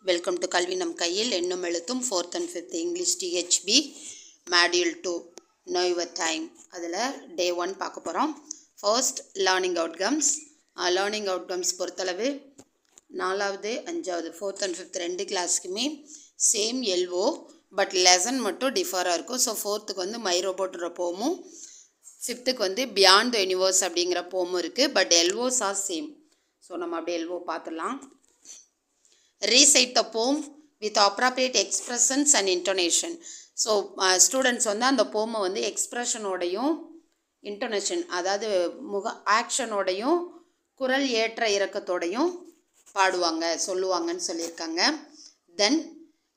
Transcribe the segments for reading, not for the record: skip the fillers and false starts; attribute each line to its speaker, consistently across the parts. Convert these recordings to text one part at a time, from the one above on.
Speaker 1: Welcome to கல்வி நம் கையில் எண்ணும் எழுத்தும் 4th and 5th English DHP module 2 no your time. அதில் டே 1 பார்க்க போகிறோம். ஃபர்ஸ்ட் லேர்னிங் அவுட்கம்ஸ் பொறுத்தளவு 4வது 5வது 4th and 5th ரெண்டு கிளாஸுக்குமே சேம் எல்ஓ, பட் லெசன் மட்டும் டிஃபராக இருக்கும். ஸோ 4th வந்து மை ரோபோட்ன்ற போமும் 5th வந்து பியாண்ட் த யூனிவர்ஸ் அப்படிங்கிற போமும் இருக்குது, பட் எல்ஓஸ் ஆர் சேம். ஸோ நம்ம அப்படியே எல்ஓ பார்த்துடலாம். Recite the poem with appropriate expressions and intonation. So students வந்து அந்த போமை வந்து எக்ஸ்ப்ரெஷனோடையும் இன்டோனேஷன், அதாவது ஆக்ஷனோடையும் குரல் ஏற்ற இறக்கத்தோடையும் சொல்லுவாங்கன்னு சொல்லியிருக்காங்க. Then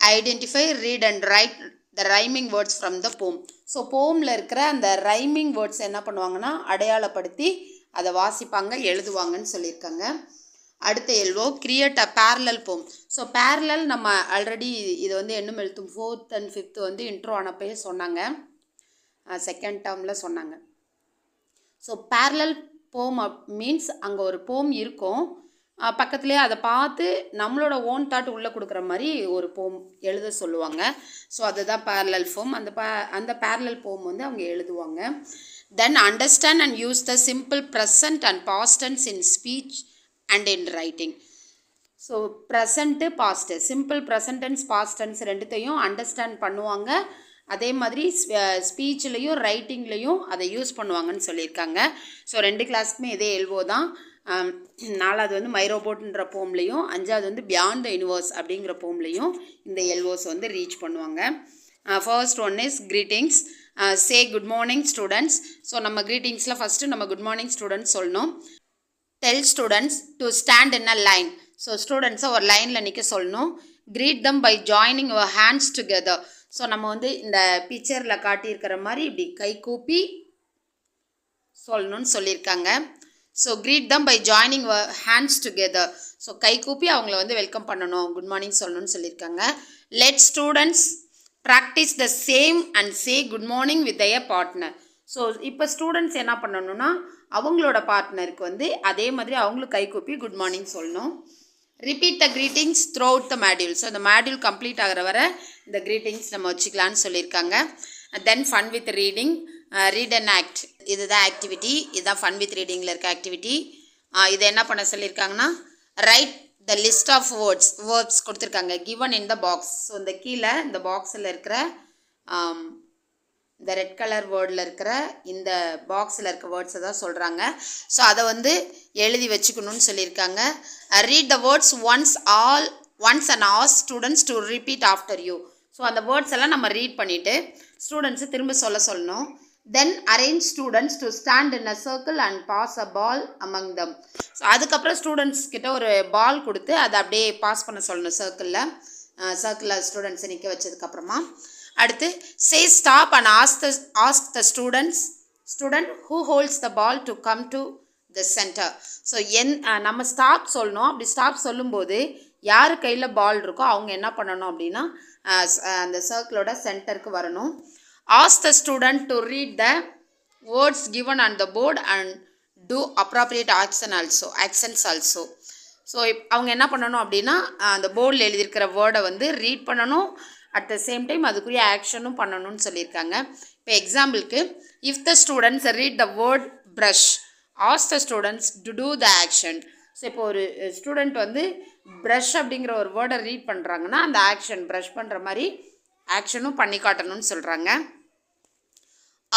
Speaker 1: identify, read and write the rhyming words from the poem. So போமில் இருக்கிற அந்த ரைமிங் வேர்ட்ஸ் என்ன பண்ணுவாங்கன்னா அடையாளப்படுத்தி அதை வாசிப்பாங்க, எழுதுவாங்கன்னு சொல்லியிருக்காங்க. அடுத்த எல்ஓ கிரியேட் அ பேரலல் போம். ஸோ பேரலல் நம்ம ஆல்ரெடி இது வந்து எண்ணும் எழுத்தும் 4th and 5th வந்து இன்ட்ரோ ஆனப்பே சொன்னாங்க, செகண்ட் டேர்மில் சொன்னாங்க. ஸோ பேரலல் போம் மீன்ஸ் அங்கே ஒரு போம் இருக்கும், பக்கத்துலேயே அதை பார்த்து நம்மளோட ஓன் தாட் உள்ளே கொடுக்குற மாதிரி ஒரு போம் எழுத சொல்லுவாங்க. ஸோ அதுதான் பேரலல் போம். அந்த பேரலல் போம் வந்து அவங்க எழுதுவாங்க. Then understand and use the simple present and past tense in speech and in writing. So present past, simple present tense past tense ரெண்டுத்தையும் அண்டர்ஸ்டாண்ட் பண்ணுவாங்க. அதே மாதிரி ஸ்பீச்லேயும் ரைட்டிங்லேயும் அதை யூஸ் பண்ணுவாங்கன்னு சொல்லியிருக்காங்க. ஸோ ரெண்டு கிளாஸுக்குமே இதே எல்ஓ தான். 4வது வந்து மை ரோபோட்ன்ற போம்லேயும் 5வது வந்து பியாண்ட் த யூனிவர்ஸ் அப்படிங்கிற போம்லேயும் இந்த எல்ஓஸ் வந்து ரீச் பண்ணுவாங்க. First one is greetings. Say good morning students. So நம்ம கிரீட்டிங்ஸில் ஃபஸ்ட்டு நம்ம குட் மார்னிங் ஸ்டூடெண்ட்ஸ் சொல்லணும். Tell students to stand in a line. So ஸ்டூடெண்ட்ஸை ஒரு லைனில் நிற்க சொல்லணும். Greet them by joining your hands together. So நம்ம வந்து இந்த பிக்சரில் காட்டியிருக்கிற மாதிரி இப்படி கை கூப்பி சொல்லணும்னு சொல்லியிருக்காங்க. So greet them by joining your hands together. So கை கூப்பி அவங்கள வந்து வெல்கம் பண்ணணும், குட் மார்னிங் சொல்லணும்னு சொல்லியிருக்காங்க. Let students practice the same and say good morning with their partner. So இப்போ ஸ்டூடெண்ட்ஸ் என்ன பண்ணணும்னா அவங்களோட பார்ட்னருக்கு வந்து அதே மாதிரி அவங்களுக்கு கை கூப்பி குட் மார்னிங் சொல்லணும். Repeat the greetings throughout the module. So இந்த மாடியூல் கம்ப்ளீட் ஆகிற வரை இந்த கிரீட்டிங்ஸ் நம்ம வச்சுக்கலான்னு சொல்லியிருக்காங்க. Then fun with reading, read and act. இதுதான் ஆக்டிவிட்டி, இதுதான் ஃபன் வித் ரீடிங்கில் இருக்க ஆக்டிவிட்டி. இதை என்ன பண்ண சொல்லியிருக்காங்கன்னா write the list of words கொடுத்துருக்காங்க given in the box. So இந்த கீழே இந்த பாக்ஸில் இருக்கிற இந்த ரெட் கலர் வேர்டில் இருக்கிற இந்த பாக்ஸில் இருக்க வேர்ட்ஸை தான் சொல்கிறாங்க. ஸோ அதை வந்து எழுதி வச்சுக்கணும்னு சொல்லியிருக்காங்க. Read the words once and ask students to repeat after you. So அந்த வேர்ட்ஸ் எல்லாம் நம்ம ரீட் பண்ணிவிட்டு ஸ்டூடெண்ட்ஸை திரும்ப சொல்லணும். Then arrange students to stand in a circle and pass a ball among them. So அதுக்கப்புறம் ஸ்டூடெண்ட்ஸ் கிட்ட ஒரு பால் கொடுத்து அதை அப்படியே பாஸ் பண்ண சொல்லணும் சர்க்கிளில் ஸ்டூடெண்ட்ஸை நிற்க வச்சதுக்கப்புறமா. அடுத்து say stop and ask the student who holds the ball to come to the center. So நம்ம ஸ்டாப் சொல்லணும். அப்படி ஸ்டாப் சொல்லும்போது யார் கையில் பால் இருக்கோ அவங்க என்ன பண்ணணும் அப்படின்னா அந்த சர்க்கிளோட சென்டருக்கு வரணும். ask the student to read the words given on the board and do appropriate actions also. So அவங்க என்ன பண்ணணும் அப்படின்னா அந்த போர்டில் எழுதியிருக்கிற வேர்டை வந்து ரீட் பண்ணணும், அட் த சேம் டைம் அதுக்குரிய ஆக்ஷனும் பண்ணணும்னு சொல்லியிருக்காங்க. இப்போ எக்ஸாம்பிளுக்கு if the students read the word brush, ask the students to do the action. So இப்போ ஒரு ஸ்டூடெண்ட் வந்து ப்ரஷ் அப்படிங்கிற ஒரு வேர்டை ரீட் பண்ணுறாங்கன்னா அந்த ஆக்ஷன் ப்ரஷ் பண்ணுற மாதிரி ஆக்ஷனும் பண்ணி காட்டணும்னு சொல்கிறாங்க.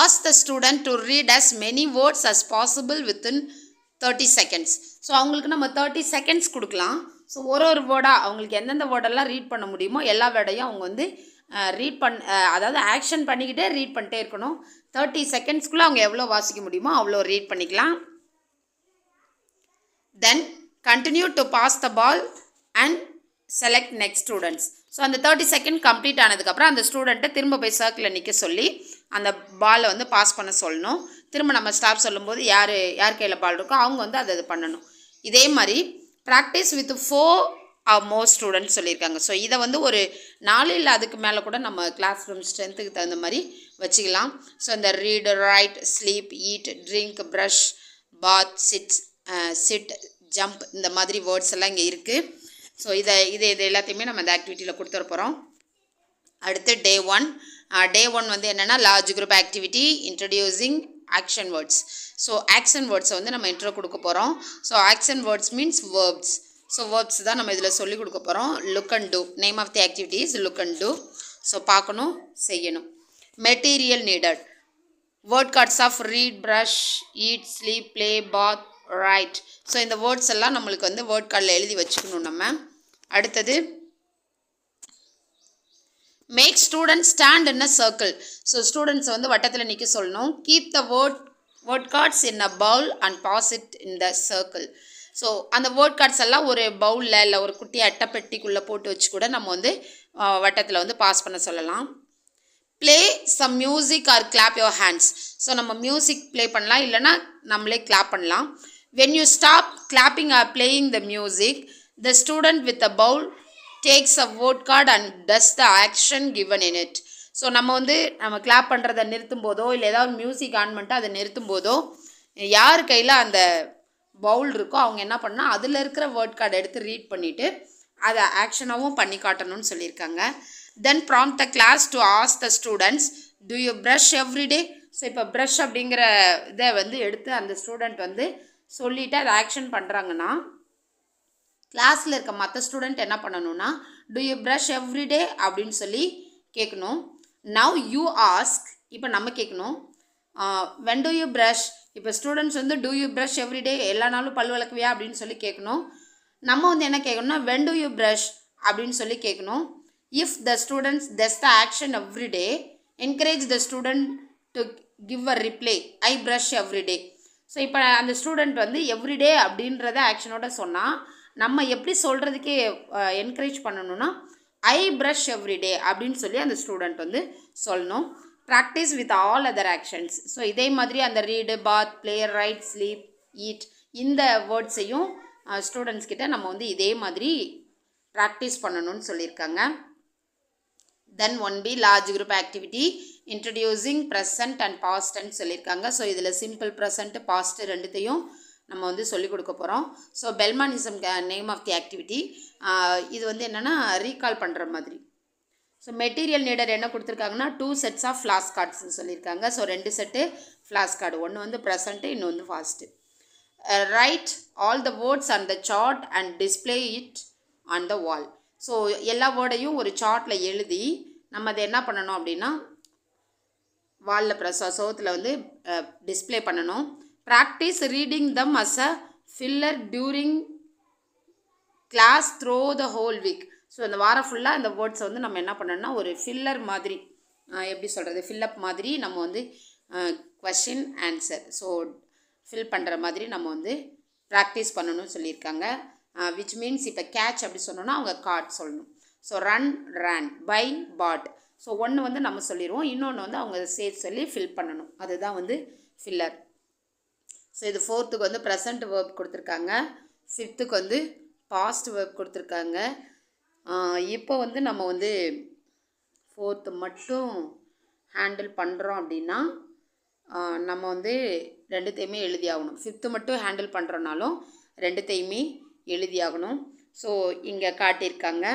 Speaker 1: Ask the student to read as many words as possible within 30 seconds. So அவங்களுக்கு நம்ம 30 seconds கொடுக்கலாம். ஸோ ஒரு வேர்டாக அவங்களுக்கு எந்தெந்த வேர்டெல்லாம் ரீட் பண்ண முடியுமோ எல்லா வேர்டையும் அவங்க வந்து அதாவது ஆக்ஷன் பண்ணிக்கிட்டே ரீட் பண்ணிட்டே இருக்கணும். 30 செகண்ட்ஸ்க்குள்ளே அவங்க எவ்வளோ வாசிக்க முடியுமோ அவ்வளோ ரீட் பண்ணிக்கலாம். Then continue to pass the ball and select next students. So அந்த 30 செகண்ட் கம்ப்ளீட் ஆனதுக்கப்புறம் அந்த ஸ்டூடெண்ட்டை திரும்ப போய் சர்க்கிளில் நிற்க சொல்லி அந்த பாலை வந்து பாஸ் பண்ண சொல்லணும். திரும்ப நம்ம ஸ்டாப் சொல்லும்போது யார் கையில் பால் இருக்கோ அவங்க வந்து அதை பண்ணணும். இதே மாதிரி practice with 4 or more students சொல்லியிருக்காங்க. ஸோ இதை வந்து ஒரு 4 இல்லை அதுக்கு மேலே கூட நம்ம கிளாஸ் ரூம் ஸ்ட்ரென்த்துக்கு தகுந்த மாதிரி வச்சுக்கலாம். ஸோ இந்த read, write, sleep, eat, drink, brush, bath, sit, jump இந்த மாதிரி வேர்ட்ஸ் எல்லாம் இங்கே இருக்குது. ஸோ இது எல்லாத்தையுமே நம்ம இந்த ஆக்டிவிட்டியில் கொடுத்துட போகிறோம். அடுத்து டே 1 வந்து என்னென்னா large group activity introducing action words. So action வேர்ட்ஸை வந்து நம்ம இன்ட்ரோ கொடுக்க போகிறோம். So action words means verbs. So verbs தான் நம்ம இதில் சொல்லிக் கொடுக்க போகிறோம். Look and do. Name of the activity is look and do. So பார்க்கணும், செய்யணும். Material needed. Word cards of read, brush, eat, sleep, play, bath, write. So இந்த words எல்லாம் நம்மளுக்கு வந்து வேர்ட் கார்டில் எழுதி வச்சுக்கணும் நம்ம. அடுத்தது make students stand in a circle. So ஸ்டூடெண்ட்ஸை வந்து வட்டத்தில் நிற்க சொல்லணும். Keep the word cards in a bowl and pass it in the circle. So அந்த வேர்ட் கார்ட்ஸ் எல்லாம் ஒரு பவுலில் இல்லை ஒரு குட்டி அட்டைப்பெட்டிக்குள்ளே போட்டு வச்சு கூட நம்ம வந்து வட்டத்தில் வந்து பாஸ் பண்ண சொல்லலாம். Play some music or clap your hands. So நம்ம மியூசிக் ப்ளே பண்ணலாம், இல்லைனா நம்மளே கிளாப் பண்ணலாம். When you stop clapping or playing the music, the student with a bowl takes a word card and does the action given in it. So நம்ம clap பண்ணுறதை நிறுத்தும் போதோ இல்லை ஏதாவது மியூசிக் ஆன் பண்ணிட்டு அதை நிறுத்தும் போதோ யார் கையில் அந்த பவுல் இருக்கோ அவங்க என்ன பண்ணால் அதில் இருக்கிற வேர்ட் கார்டு எடுத்து ரீட் பண்ணிவிட்டு அதை ஆக்ஷனாகவும் பண்ணி காட்டணும்னு சொல்லியிருக்காங்க. Then prompt the class to ask the students do you brush everyday. So இப்போ ப்ரஷ் அப்படிங்கிற இதை வந்து எடுத்து அந்த ஸ்டூடெண்ட் வந்து சொல்லிவிட்டு அதை ஆக்ஷன் பண்ணுறாங்கன்னா கிளாஸில் இருக்க மற்ற ஸ்டூடெண்ட் என்ன பண்ணணும்னா டு யூ ப்ரஷ் எவ்ரிடே அப்படின்னு சொல்லி கேட்கணும். Now you ask. இப்போ நம்ம கேட்கணும் வென் டு யூ ப்ரஷ். இப்போ ஸ்டூடெண்ட்ஸ் வந்து டு யூ ப்ரஷ் எவ்ரிடே, எல்லா நாளும் பல் விளக்குவியா அப்படின்னு சொல்லி கேட்கணும். நம்ம வந்து என்ன கேட்கணும்னா வென் டு யூ ப்ரஷ் அப்படின்னு சொல்லி கேட்கணும். If the students does the action everyday, encourage the student to give a reply I brush everyday. So இப்போ அந்த ஸ்டூடெண்ட் வந்து எவ்ரிடே அப்படின்றத ஆக்ஷனோட சொன்னால் நம்ம எப்படி சொல்கிறதுக்கே என்கரேஜ் பண்ணணும்னா ஐ ப்ரஷ் எவ்ரிடே அப்படின்னு சொல்லி அந்த ஸ்டூடெண்ட் வந்து சொல்லணும். Practice with all other actions. So இதே மாதிரி அந்த ரீடு, பாத், ப்ளே, ரைட், ஸ்லீப், ஈட் இந்த வேர்ட்ஸையும் ஸ்டூடெண்ட்ஸ் கிட்ட நம்ம வந்து இதே மாதிரி ப்ராக்டிஸ் பண்ணணும்னு சொல்லியிருக்காங்க. Then 1B large group activity introducing present and பாஸ்ட்ன்னு சொல்லியிருக்காங்க. ஸோ இதில் சிம்பிள் ப்ரெசன்ட் பாஸ்ட் ரெண்டுத்தையும் நம்ம வந்து சொல்லிக் கொடுக்க போகிறோம். So Pelmanism name of the activity. இது வந்து என்னென்னா ரீகால் பண்ணுற மாதிரி. ஸோ மெட்டீரியல் நீடர் என்ன கொடுத்துருக்காங்கன்னா 2 செட்ஸ் ஆஃப் ஃப்ளாஷ் கார்ட்ஸ்ன்னு சொல்லியிருக்காங்க. ஸோ 2 செட்டு ஃப்ளாஷ் கார்டு, ஒன்று வந்து ப்ரெசண்ட்டு, இன்னொன்று வந்து past. Write all the words on the chart and display it on the wall. So எல்லா வேர்டையும் ஒரு சார்ட்டில் எழுதி நம்ம அதை என்ன பண்ணணும் அப்படின்னா வாலில் சோத்தில் வந்து டிஸ்பிளே பண்ணணும். Practise reading them as a filler during class through the whole week. So இந்த வாரம் ஃபுல்லாக இந்த வேர்ட்ஸை வந்து நம்ம என்ன பண்ணணும்னா ஒரு ஃபில்லர் மாதிரி, எப்படி சொல்கிறது, ஃபில்லப் மாதிரி நம்ம வந்து கொஸ்டின் ஆன்சர் ஸோ ஃபில் பண்ணுற மாதிரி நம்ம வந்து ப்ராக்டிஸ் பண்ணணும்னு சொல்லியிருக்காங்க. விச் மீன்ஸ் இப்போ கேட்ச் அப்படி சொன்னோன்னா அவங்க கார்ட் சொல்லணும். So run, ran, buy, bought. So ஒன்று வந்து நம்ம சொல்லிடுவோம், இன்னொன்று வந்து அவங்க சேர்த்து சொல்லி ஃபில் பண்ணணும். அதுதான் வந்து ஃபில்லர். ஸோ இது 4th வந்து ப்ரெசண்ட் வேர்ப் கொடுத்துருக்காங்க. 5th வந்து பாஸ்ட் வேர்ப் கொடுத்துருக்காங்க. இப்போ வந்து நம்ம வந்து 4th மட்டும் ஹேண்டில் பண்ணுறோம் அப்படின்னா நம்ம வந்து ரெண்டுத்தையுமே எழுதி ஆகணும். 5th மட்டும் ஹேண்டில் பண்ணுறோன்னாலும் ரெண்டுத்தையுமே எழுதி ஆகணும். ஸோ இங்கே காட்டியிருக்காங்க,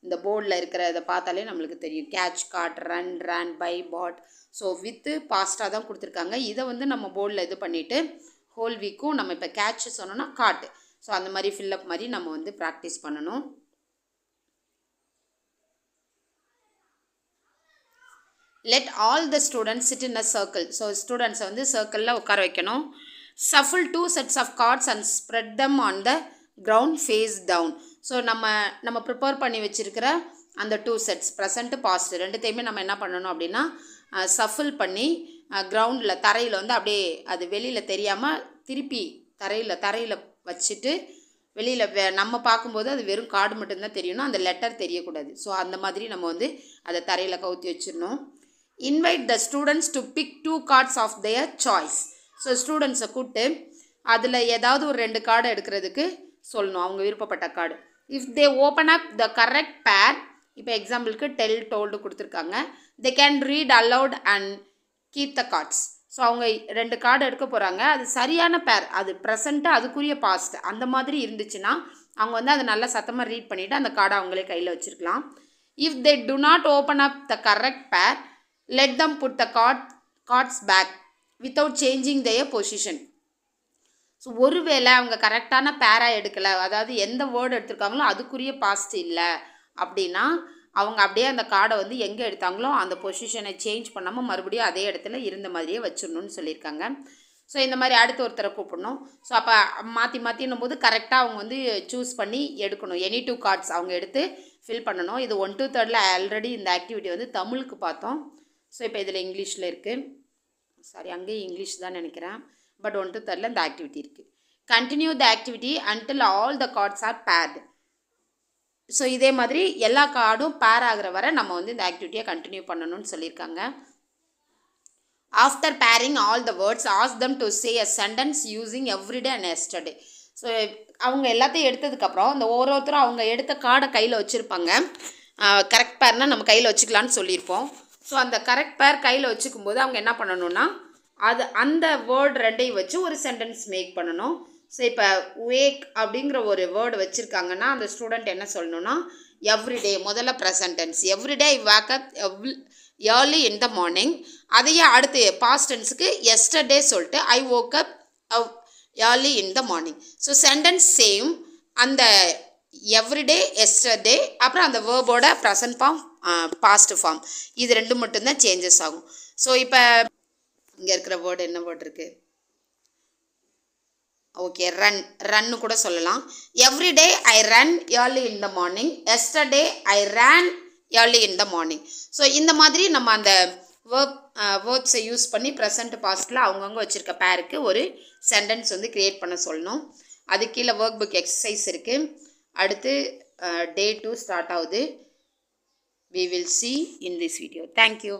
Speaker 1: இந்த போர்டில் இருக்கிற இதை பார்த்தாலே நம்மளுக்கு தெரியும். Catch, caught, run, ran, buy, bought. So with பாஸ்ட்டாக தான் கொடுத்துருக்காங்க. இதை வந்து நம்ம போர்டில் இது பண்ணிவிட்டு ஹோல் வீக்கும் நம்ம இப்போ கேட்ச் சொன்னோன்னா காட்டு. ஸோ அந்த மாதிரி ஃபில்லப் மாதிரி நம்ம வந்து ப்ராக்டிஸ் பண்ணணும். Let all the students sit in a circle. So ஸ்டூடெண்ட்ஸை வந்து சர்க்கிளில் உட்கார வைக்கணும். Shuffle 2 sets of cards and spread them on the ground face down. So நம்ம ப்ரிப்பேர் பண்ணி வச்சுருக்கிற அந்த 2 sets ப்ரெசண்ட்டு பாஸ்ட் ரெண்டுத்தையுமே நம்ம என்ன பண்ணணும் அப்படின்னா சஃபிள் பண்ணி கிரவுண்டில் தரையில் வந்து அப்படியே அது வெளியில் தெரியாமல் திருப்பி தரையில் வச்சுட்டு வெளியில் நம்ம பார்க்கும்போது அது வெறும் கார்டு மட்டும்தான் தெரியணும், அந்த லெட்டர் தெரியக்கூடாது. ஸோ அந்த மாதிரி நம்ம வந்து அதை தரையில் கவுத்தி வச்சிடணும். Invite the students to pick 2 cards of their choice. So ஸ்டூடெண்ட்ஸை கூப்பிட்டு அதில் ஏதாவது ஒரு 2 கார்டை எடுக்கிறதுக்கு சொல்லணும், அவங்க விருப்பப்பட்ட card. If they open up the correct pair, இப்போ எக்ஸாம்பிளுக்கு டெல், டோல்டு கொடுத்துருக்காங்க. They can read aloud and keep the cards. So அவங்க 2 கார்டு எடுக்க போகிறாங்க, அது சரியான பேர், அது ப்ரெசண்ட்டு அதுக்குரிய பாஸ்ட் அந்த மாதிரி இருந்துச்சுன்னா அவங்க வந்து அதை நல்லா சத்தமாக ரீட் பண்ணிவிட்டு அந்த கார்டை அவங்களே கையில் வச்சுருக்கலாம். If they do not open up the correct pair, let them put the cards back without changing their position. So ஒருவேளை அவங்க கரெக்டான பேராக எடுக்கலை, அதாவது எந்த வேர்டு எடுத்திருக்காங்களோ அதுக்குரிய பாஸ்ட் இல்லை அப்படின்னா அவங்க அப்படியே அந்த கார்டை வந்து எங்கே எடுத்தாங்களோ அந்த பொசிஷனை சேஞ்ச் பண்ணாமல் மறுபடியும் அதே இடத்துல இருந்த மாதிரியே வச்சிடணும்னு சொல்லியிருக்காங்க. ஸோ இந்த மாதிரி அடுத்த ஒருத்தரை கூப்பிடணும். ஸோ அப்போ மாற்றி மாற்றினும் போது கரெக்டாக அவங்க வந்து சூஸ் பண்ணி எடுக்கணும். எனி 2 கார்ட்ஸ் அவங்க எடுத்து ஃபில் பண்ணணும். இது 1 to 3 ஆல்ரெடி இந்த ஆக்டிவிட்டி வந்து தமிழுக்கு பார்த்தோம். ஸோ இப்போ இதில் இங்கிலீஷில் இருக்குது. சாரி, அங்கேயும் இங்கிலீஷ் தான் நினைக்கிறேன். பட் 1 to 3 இந்த ஆக்டிவிட்டி இருக்குது. Continue the activity until all the cards are paired. So இதே மாதிரி எல்லா கார்டும் பேர் ஆகிற வரை நம்ம வந்து இந்த ஆக்டிவிட்டியை கண்டினியூ பண்ணணும்னு சொல்லியிருக்காங்க. After pairing all the words ask them to say a sentence using everyday and yesterday. So அவங்க எல்லாத்தையும் எடுத்ததுக்கப்புறம் அந்த ஒவ்வொருத்தரும் அவங்க எடுத்த கார்டை கையில் வச்சுருப்பாங்க. கரெக்ட் பேர்னால் நம்ம கையில் வச்சுக்கலான்னு சொல்லியிருப்போம். ஸோ அந்த கரெக்ட் பேர் கையில் வச்சுக்கும்போது அவங்க என்ன பண்ணணும்னா அந்த வேர்டு 2ஐயும் வச்சு ஒரு சென்டென்ஸ் மேக் பண்ணணும். ஸோ இப்போ வேக் அப்படிங்கிற ஒரு வேர்டு வச்சுருக்காங்கன்னா அந்த ஸ்டூடெண்ட் என்ன சொல்லணும்னா எவ்ரிடே, முதல்ல present tense, everyday I wake up early in the morning. அதையே அடுத்து பாஸ்ட் டென்ஸுக்கு எஸ்டர்டே சொல்லிட்டு I woke up early in the morning. So sentence same, அந்த எவ்ரிடே, எஸ்டர்டே, அப்புறம் அந்த வேர்போட ப்ரெசன்ட் ஃபார்ம், பாஸ்ட் ஃபார்ம், இது 2 மட்டும்தான் சேஞ்சஸ் ஆகும். ஸோ இப்போ இங்கே இருக்கிற வேர்டு என்ன வேர்டு இருக்குது? ஓகே, ரன்னு கூட சொல்லலாம். Everyday I run early in the morning, yesterday I ran early in the morning. So இந்த மாதிரி நம்ம அந்த வேர்ப்ஸை யூஸ் பண்ணி ப்ரெசன்ட் பாஸ்ட்டில் அவங்கவுங்க வச்சுருக்க பேருக்கு ஒரு சென்டென்ஸ் வந்து க்ரியேட் பண்ண சொல்லணும். அது கீழே ஒர்க் புக் எக்ஸசைஸ் இருக்குது. அடுத்து day 2 ஸ்டார்ட் ஆகுது. We will see in this video. Thank you.